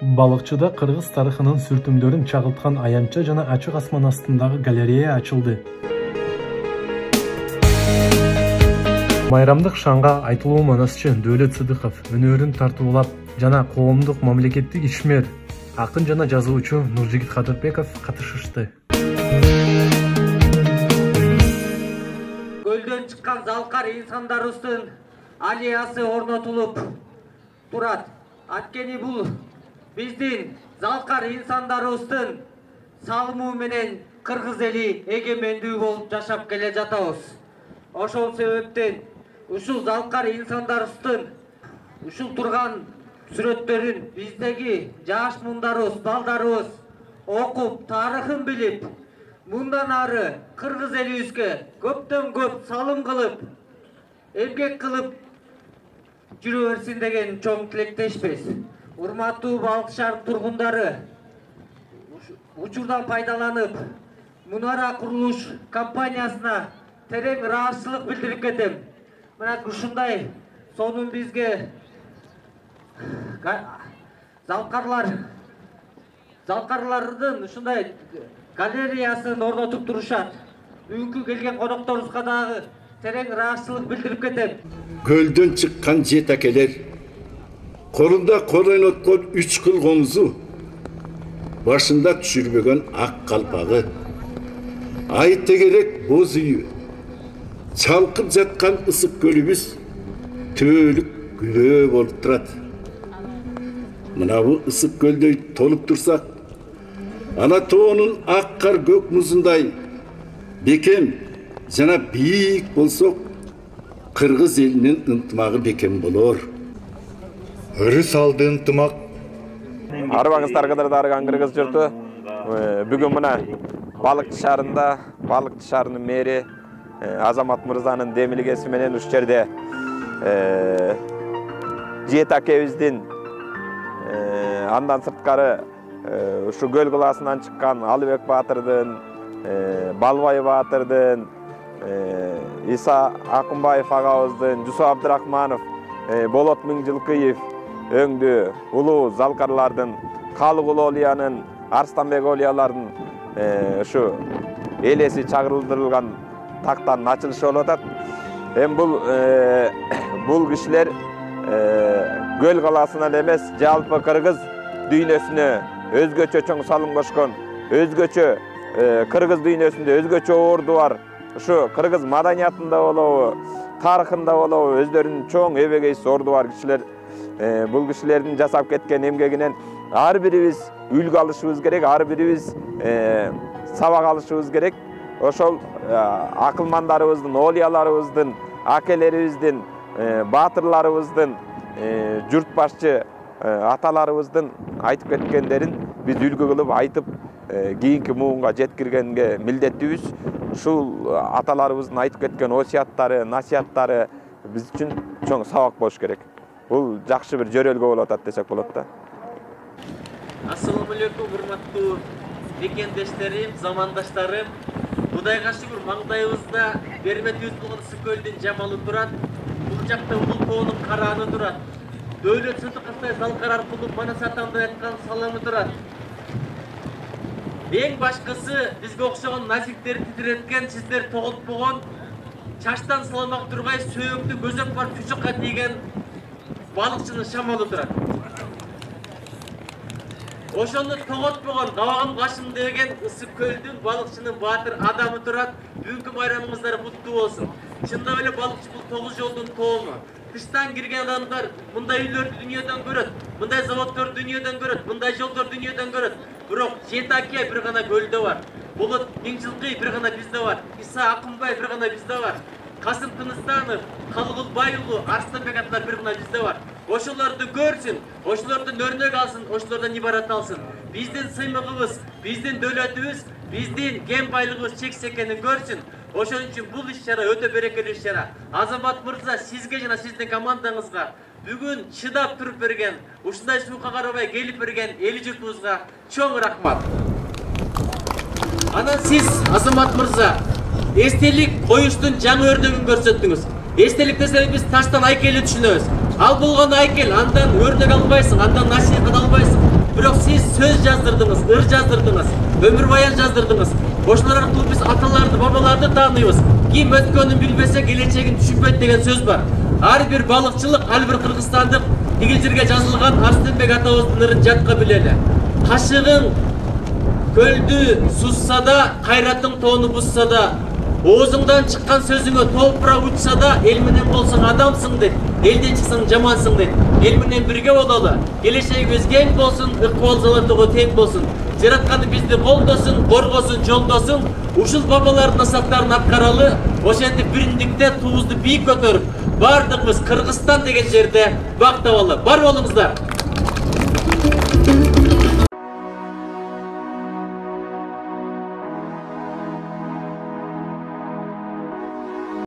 Балыкчыда кыргыз тарыхынын сүртүмдөрүн чагылткан аянтча жана ачык асман астындагы галерея ачылды. Майрамдык шаңга айтылуу манасчы Дөөлөт Сыдыков өнөрүн тартуулап жана коомдук мамлекеттик ишмер, акын жана жазуучу Нуржигит Кадырбеков катышышты. Көлдөн чыккан залкар инсандарыбыздын аллеясы орнотулуп турат. Анткени бул биздин залкар инсандарыбыздын салымы менен кыргыз эли эгемендүү болуп жашап келе жатабыз. Ошол себептен ушул залкар инсандарыбыздын ушул турган сүрөттөрүн биздеги жаш муундарыбыз, балдарыбыз окуп, тарыхын билип, мындан ары кыргыз элибизге көптөн көп салым кылып, эмгек кылып жүрө берсин деген чоң тилектешпиз. Урматтуу Балык шаар тургундары, учурдан пайдаланып, Мунара курулуш компаниясына терең ыраазычылык билдирип кетем. Мына ушундай сонун бизге залкарлардын ушундай галереясын орнотуп турушат. Бүгүнкү келген конокторубузга дагы терең ыраазычылык билдирип кетем. Көлдөн чыккан жетакелер, колунда кол ойноткон 3 кыл комузу, башында түшүрбөгөн ак калпагы, ай тегерек боз үйү, чалкып жаткан ысык көлүбүз төөлүк күбө болуп турат. Мына бу ысык көлдөй толуп турсак, ана тоонун ак кар көк музундай бекем жана бийик болсок, кыргыз элинин ынтымагы бекем болор. Өрү салды ынтымак. Арбаңыздар кыдырдарган кыргыз журту. Бүгүн мына Балыкчы шаарында, Балыкчы шаарынын мэри Азамат мырзанын демилгеси менен уш жерде жетакебиздин андан сырткары ушу көл кылаасынан чыккан Алыбек Баатырдын, Балбай Баатырдын, Иса Акынбаев агабыздын, Жусуп Абдырахманов, Болот Миңжилкыев өңдүү улуу залкарлардын, Калык Олиянын, Арстанбек Олиялардын ушу элеси чагырылдырылган тактан ачылышы болуп атат. Эми бул кишилер көл калаасынан эмес, жалпы кыргыз дүйнөсүнө өзгөчө чоң салым кошкон, өзгөчө кыргыз дүйнөсүндө өзгөчө орду бар, ушу кыргыз маданиятында болобу, тарыхында болобу, өздөрүнүн чоң эбегейси орду бар кишилер. Бул кишилердин жасап кеткен эмгегинен ар бирибиз үлгү алышыбыз керек, ар бирибиз сабак алышыбыз керек. Ошол акылмандарыбыздын, олияларыбыздын, акелерибиздин, баатырларыбыздын, журт башчы аталарыбыздын айтып кеткендерин биз үлгү кылып айтып, кийинки муунга жеткиргенге милдеттүүбүз. Ушул аталарыбыздын айтып кеткен осияттары, насихаттары биз үчүн чоң сабак болуш керек. Бул жакшы бир жөрөлгө болуп атат десек болот да. Ассаламу алейкум, урматтуу мекендештерим, замандаштарым. Кудайга шүгүр, маңдайыбызда берметибиз болгон ысык көлдүн жамалы турат. Бул жакта улуу тоонун карааны турат. Дөөлөт Сыдыковдай залкар аркылуу манас атамдай айткан саламы турат. Эң башкысы бизге окшогон назиктерди титиреткен, сиздер тоготпогон, чачтан саламак тургай сөөктү көзөк бар чучукка тийген балыкчынын шамалы турат. Ошону тоготпогон, кабагым кашым деген ысык көлдүн балыкчынын баатыр адамы турат. Бүгүнкү майрамыңыздар куттуу болсун. Чындап эле балыкчы бул 9 жолдун тоому. Тыштан кирген адамдар мындай үйлөрдү дүйнөдөн көрөт, мындай заводдорду дүйнөдөн көрөт, мындай жолдорду дүйнөдөн көрөт. Бирок Жетаке бир гана көлдө бар. Болот Миңжилкый бир гана бизде бар. Иса Акынбай бир гана бизде бар. Касым Тыныстанов, Калыгулбай уулу, Арстанбек аталар бир гана бизде бар. Ошолорду көрсүн, ошолордун өрнөк алсын, ошолордон ибарат алсын. Биздин сыймыгыбыз, биздин дөөлөтүбүз, биздин кен байлыгыбыз чексиз экенин көрсүн. Ошон үчүн бул иш-чара өтө берекелүү иш-чара. Азамат мырза, сизге жана сиздин командаңызга бүгүн чыдап туруп берген, ушундай суукка карабай келип берген эли журтубузга чоң рахмат. Анан сиз, Азамат мырза, эстелик коюштун жаңы өрнөгүн көрсөттүңүз. Эстелик десек биз таштан айкелди түшүнөбүз. Ал болгон айкел, андан өрнөк албайсың, андан насихат албайсың. Бирок сиз сөз жаздырдыңыз, ыр жаздырдыңыз, өмүр баян жаздырдыңыз. Ошолор аркылуу биз аталарды, бабаларды тааныбыз. Ким өткөнүн билбесе, келечегин түшүнбөйт деген сөз бар. Ар бир балыкчылык, ар бир кыргызстандык тигил жерге жазылган Арстенбек атабыздын ырын жатка билели. Кашыгың көлдү сузса да, кайратың тоону бузса да, оозуңдан чыккан сөзүңө топура учса да, эл менен болсоң адамсың дейт, элден чыксаң жамансың дейт. Эл менен бирге бололу, келечегибиз кең болсун, ыкбал залатого тең болсун. Жаратканы бизди колдосун, коргосун, жолдосун. Ушул бабалардын насаптарын аткаралы, ошентип бириндикте туубузду бийик көтөрүп, бардыгыбыз Кыргызстан деген жерде бактабалы. Бар болуңуздар.